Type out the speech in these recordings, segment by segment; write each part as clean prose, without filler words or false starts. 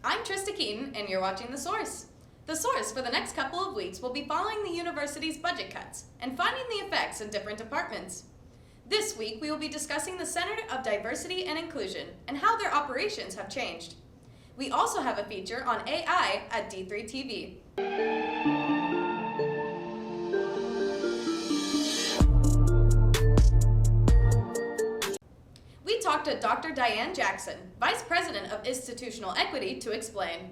I'm Trista Keaton, and you're watching The Source. The Source for the next couple of weeks will be following the university's budget cuts and finding the effects in different departments. This week, we will be discussing the Center of Diversity and Inclusion and how their operations have changed. We also have a feature on AI at D3 TV. We talked to Dr. Diane Jackson, Vice President of Institutional Equity, to explain.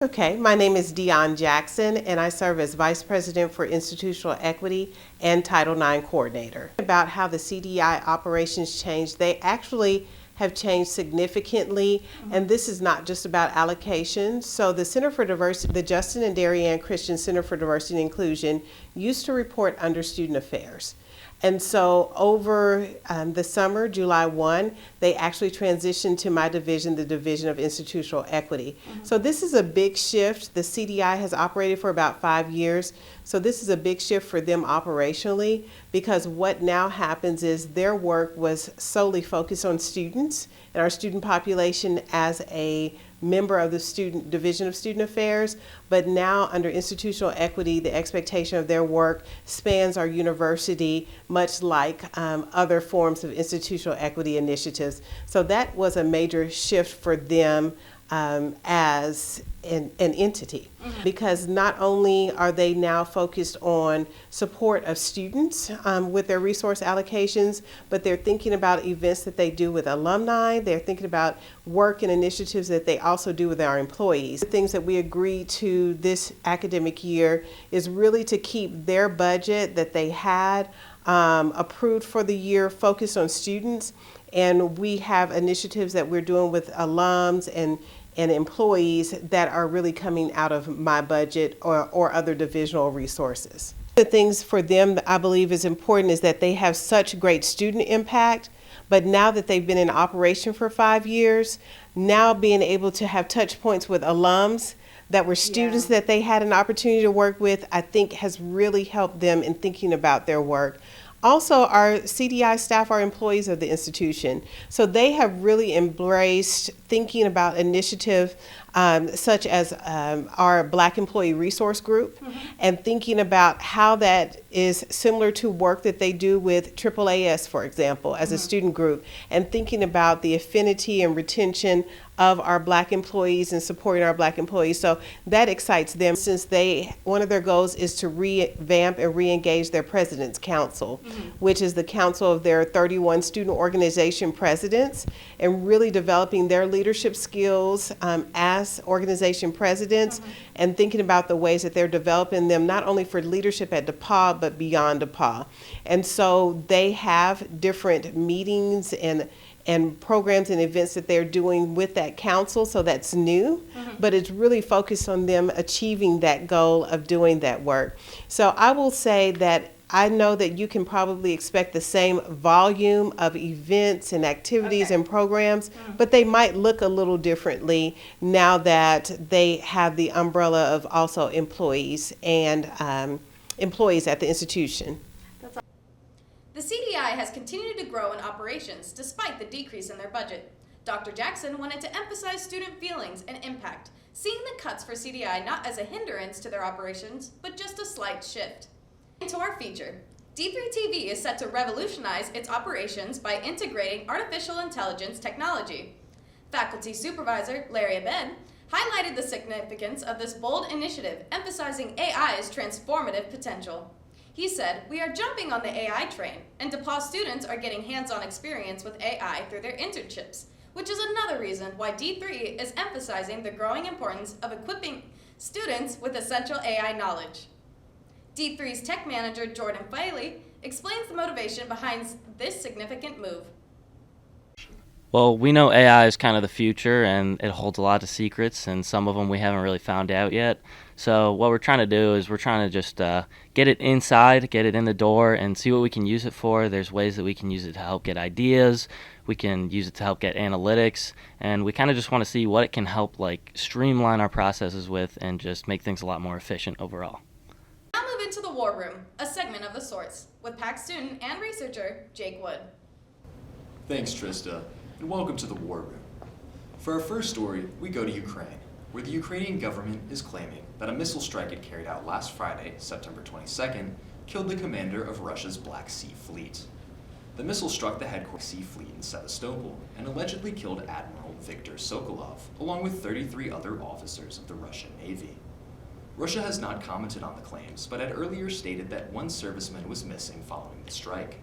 Okay, my name is Diane Jackson, and I serve as Vice President for Institutional Equity and Title IX Coordinator. About how the CDI operations changed, they actually have changed significantly, and this is not just about allocations. So the Center for Diversity, the Justin and Darien Christian Center for Diversity and Inclusion, used to report under Student Affairs. And so over the summer, July 1, they actually transitioned to my division, the Division of Institutional Equity. So this is a big shift. The CDI has operated for about 5 years. So this is a big shift for them operationally, because what now happens is their work was solely focused on students and our student population as a member of the Student Division of Student Affairs, but now under institutional equity, the expectation of their work spans our university, much like other forms of institutional equity initiatives. So that was a major shift for them as an entity, because not only are they now focused on support of students with their resource allocations, but they're thinking about events that they do with alumni. They're thinking about work and initiatives that they also do with our employees. The things that we agreed to this academic year is really to keep their budget that they had approved for the year focused on students. And we have initiatives that we're doing with alums and employees that are really coming out of my budget or other divisional resources. The things for them that I believe is important is that they have such great student impact, but now that they've been in operation for 5 years, now being able to have touch points with alums that were students that they had an opportunity to work with, I think has really helped them in thinking about their work. Also, our CDI staff are employees of the institution, so they have really embraced thinking about initiatives such as our Black Employee Resource Group, and thinking about how that is similar to work that they do with AAAS, for example, as a student group, and thinking about the affinity and retention of our Black employees and supporting our Black employees. So that excites them, since one of their goals is to revamp and re-engage their President's Council, which is the council of their 31 student organization presidents, and really developing their leadership skills as organization presidents, and thinking about the ways that they're developing them not only for leadership at DePauw, but beyond DePauw. And so they have different meetings and programs and events that they're doing with that council, so that's new, but it's really focused on them achieving that goal of doing that work. So I will say that I know that you can probably expect the same volume of events and activities and programs, but they might look a little differently now that they have the umbrella of also employees and employees at the institution. The CDI has continued to grow in operations despite the decrease in their budget. Dr. Jackson wanted to emphasize student feelings and impact, seeing the cuts for CDI not as a hindrance to their operations, but just a slight shift. Into our feature, D3 TV is set to revolutionize its operations by integrating artificial intelligence technology. Faculty Supervisor Larry Abed highlighted the significance of this bold initiative, emphasizing AI's transformative potential. He said, "We are jumping on the AI train, and DePauw students are getting hands-on experience with AI through their internships, which is another reason why D3 is emphasizing the growing importance of equipping students with essential AI knowledge." D3's tech manager, Jordan Filey, explains the motivation behind this significant move. Well, we know AI is kind of the future, and it holds a lot of secrets, and some of them we haven't really found out yet. So what we're trying to do is we're trying to just get it inside, get it in the door, and see what we can use it for. There's ways that we can use it to help get ideas. We can use it to help get analytics, and we kind of just want to see what it can help streamline our processes with and just make things a lot more efficient overall. Now move into the War Room, a segment of The Source, with PAC student and researcher Jake Wood. Thanks, Trista, and welcome to the War Room. For our first story, we go to Ukraine, where the Ukrainian government is claiming that a missile strike it carried out last Friday, September 22nd, killed the commander of Russia's Black Sea Fleet. The missile struck the headquarters Sea Fleet in Sevastopol and allegedly killed Admiral Viktor Sokolov, along with 33 other officers of the Russian Navy. Russia has not commented on the claims, but had earlier stated that one serviceman was missing following the strike.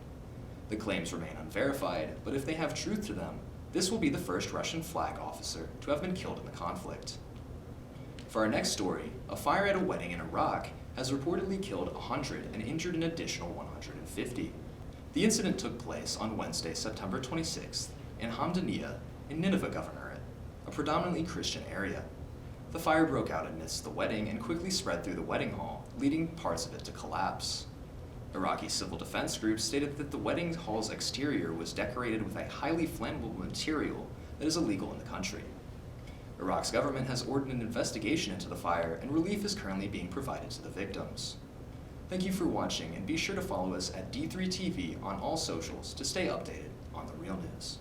The claims remain unverified, but if they have truth to them, this will be the first Russian flag officer to have been killed in the conflict. For our next story, a fire at a wedding in Iraq has reportedly killed 100 and injured an additional 150. The incident took place on Wednesday, September 26th, in Hamdaniya in Nineveh Governorate, a predominantly Christian area. The fire broke out amidst the wedding and quickly spread through the wedding hall, leading parts of it to collapse. Iraqi civil defense groups stated that the wedding hall's exterior was decorated with a highly flammable material that is illegal in the country. Iraq's government has ordered an investigation into the fire, and relief is currently being provided to the victims. Thank you for watching, and be sure to follow us at D3TV on all socials to stay updated on the real news.